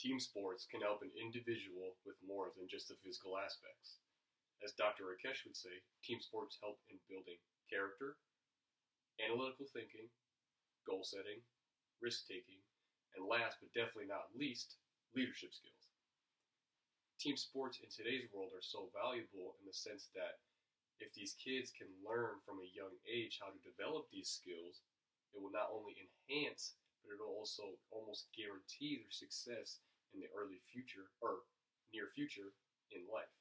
Team sports can help an individual with more than just the physical aspects. As Dr. Rakesh would say, team sports help in building character, analytical thinking, goal setting, risk taking, and last but definitely not least, leadership skills. Team sports in today's world are so valuable in the sense that if these kids can learn from a young age how to develop these skills, it will not only enhance, but it will also almost guarantee their success in the early future or near future in life.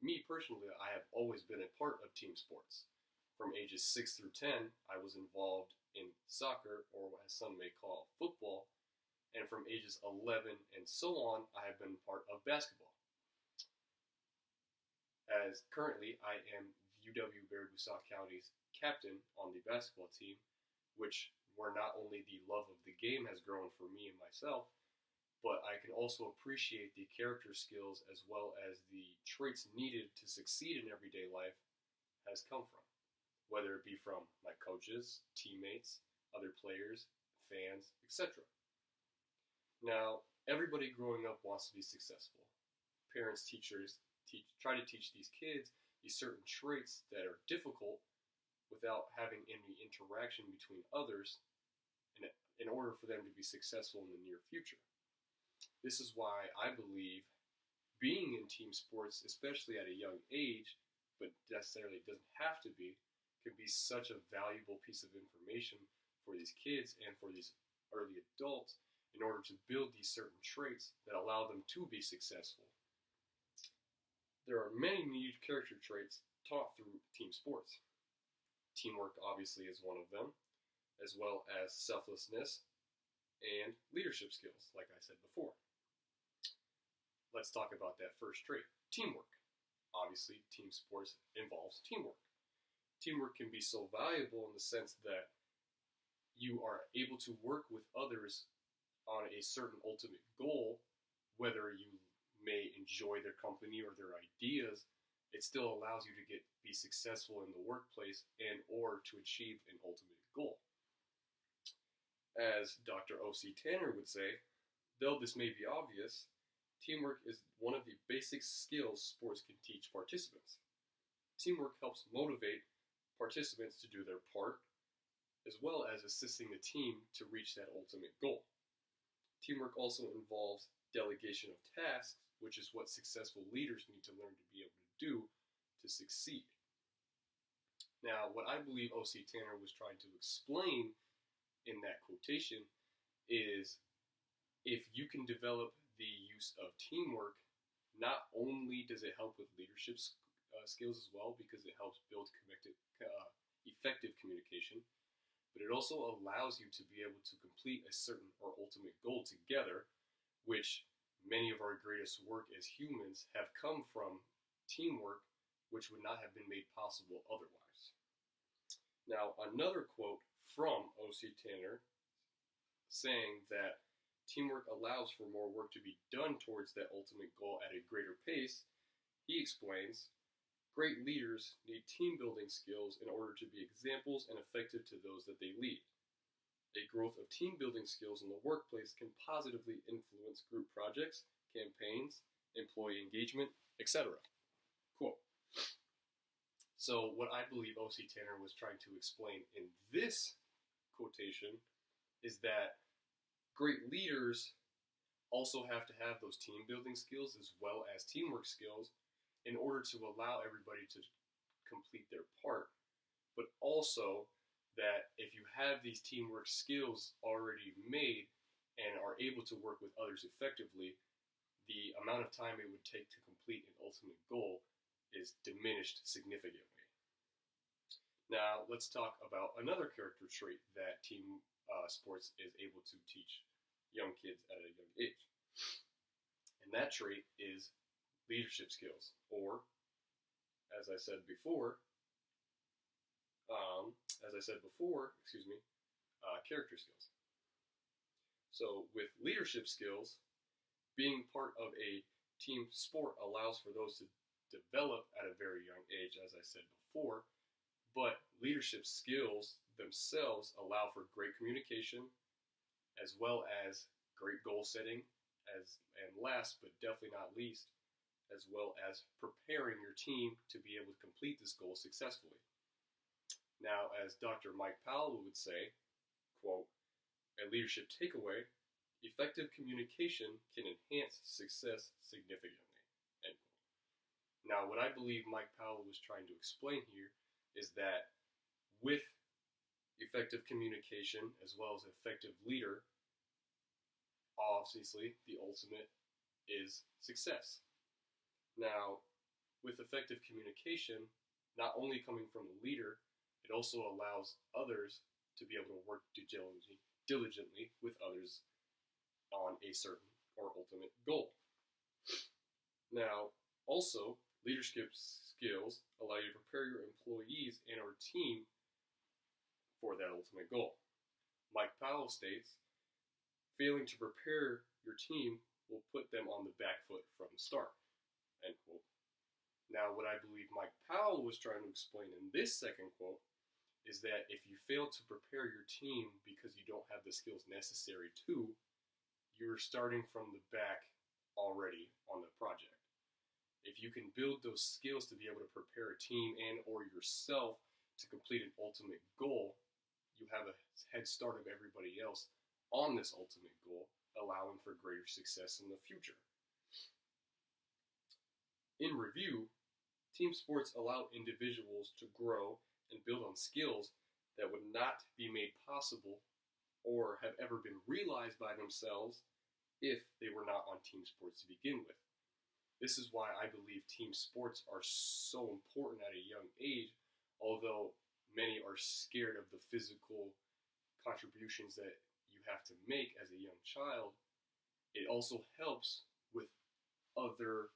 Me personally, I have always been a part of team sports. From ages 6 through 10, I was involved in soccer, or as some may call football, and from ages 11 and so on, I have been part of basketball. As currently, I am UW-Baraboo County's captain on the basketball team, which where not only the love of the game has grown for me and myself, but I can also appreciate the character skills as well as the traits needed to succeed in everyday life has come from, whether it be from my coaches, teammates, other players, fans, etc. Now, everybody growing up wants to be successful. Parents, teachers try to teach these kids these certain traits that are difficult without having any interaction between others in order for them to be successful in the near future. This is why I believe being in team sports, especially at a young age, but necessarily doesn't have to be, can be such a valuable piece of information for these kids and for these early adults in order to build these certain traits that allow them to be successful. There are many needed character traits taught through team sports. Teamwork obviously is one of them, as well as selflessness and leadership skills, like I said before. Let's talk about that first trait, teamwork. Obviously, team sports involves teamwork. Teamwork can be so valuable in the sense that you are able to work with others on a certain ultimate goal, whether you may enjoy their company or their ideas, it still allows you to be successful in the workplace and or to achieve an ultimate goal. As Dr. O.C. Tanner would say, though this may be obvious, teamwork is one of the basic skills sports can teach participants. Teamwork helps motivate participants to do their part, as well as assisting the team to reach that ultimate goal. Teamwork also involves delegation of tasks, which is what successful leaders need to learn to be able to do to succeed. Now, what I believe O.C. Tanner was trying to explain in that quotation is if you can develop the use of teamwork, not only does it help with leadership skills as well, because it helps build effective communication, but it also allows you to be able to complete a certain or ultimate goal together, which many of our greatest work as humans have come from teamwork, which would not have been made possible otherwise. Now, another quote from O.C. Tanner saying that teamwork allows for more work to be done towards that ultimate goal at a greater pace, he explains, great leaders need team building skills in order to be examples and effective to those that they lead. A growth of team building skills in the workplace can positively influence group projects, campaigns, employee engagement, etc. Quote. So what I believe O.C. Tanner was trying to explain in this quotation is that great leaders also have to have those team building skills as well as teamwork skills in order to allow everybody to complete their part, but also that if you have these teamwork skills already made and are able to work with others effectively, the amount of time it would take to complete an ultimate goal is diminished significantly. Now, let's talk about another character trait that team sports is able to teach young kids at a young age. And that trait is leadership skills, or, as I said before, character skills. So with leadership skills, being part of a team sport allows for those to develop at a very young age, as I said before, but leadership skills themselves allow for great communication, as well as great goal setting and last but definitely not least, as well as preparing your team to be able to complete this goal successfully. Now, as Dr. Mike Powell would say, quote, a leadership takeaway, effective communication can enhance success significantly, end quote. Now, what I believe Mike Powell was trying to explain here is that with effective communication as well as effective leader, obviously the ultimate is success. Now, with effective communication, not only coming from the leader, it also allows others to be able to work diligently with others on a certain or ultimate goal. Now, also, leadership skills allow you to prepare your employees and our team for that ultimate goal. Mike Powell states, failing to prepare your team will put them on the back foot from the start, end quote. Now, what I believe Mike Powell was trying to explain in this second quote is that if you fail to prepare your team because you don't have the skills necessary to, you're starting from the back already on the project. If you can build those skills to be able to prepare a team and or yourself to complete an ultimate goal, you have a head start of everybody else on this ultimate goal, allowing for greater success in the future. In review, team sports allow individuals to grow and build on skills that would not be made possible or have ever been realized by themselves if they were not on team sports to begin with. This is why I believe team sports are so important at a young age, although many are scared of the physical contributions that you have to make as a young child. It also helps with other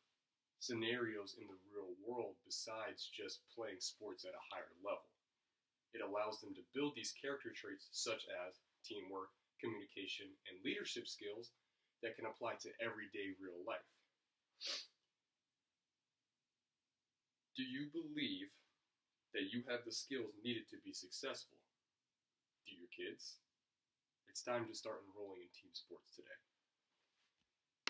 scenarios in the real world besides just playing sports at a higher level. It allows them to build these character traits such as teamwork, communication, and leadership skills that can apply to everyday real life. Do you believe that you have the skills needed to be successful? Do your kids? It's time to start enrolling in team sports today.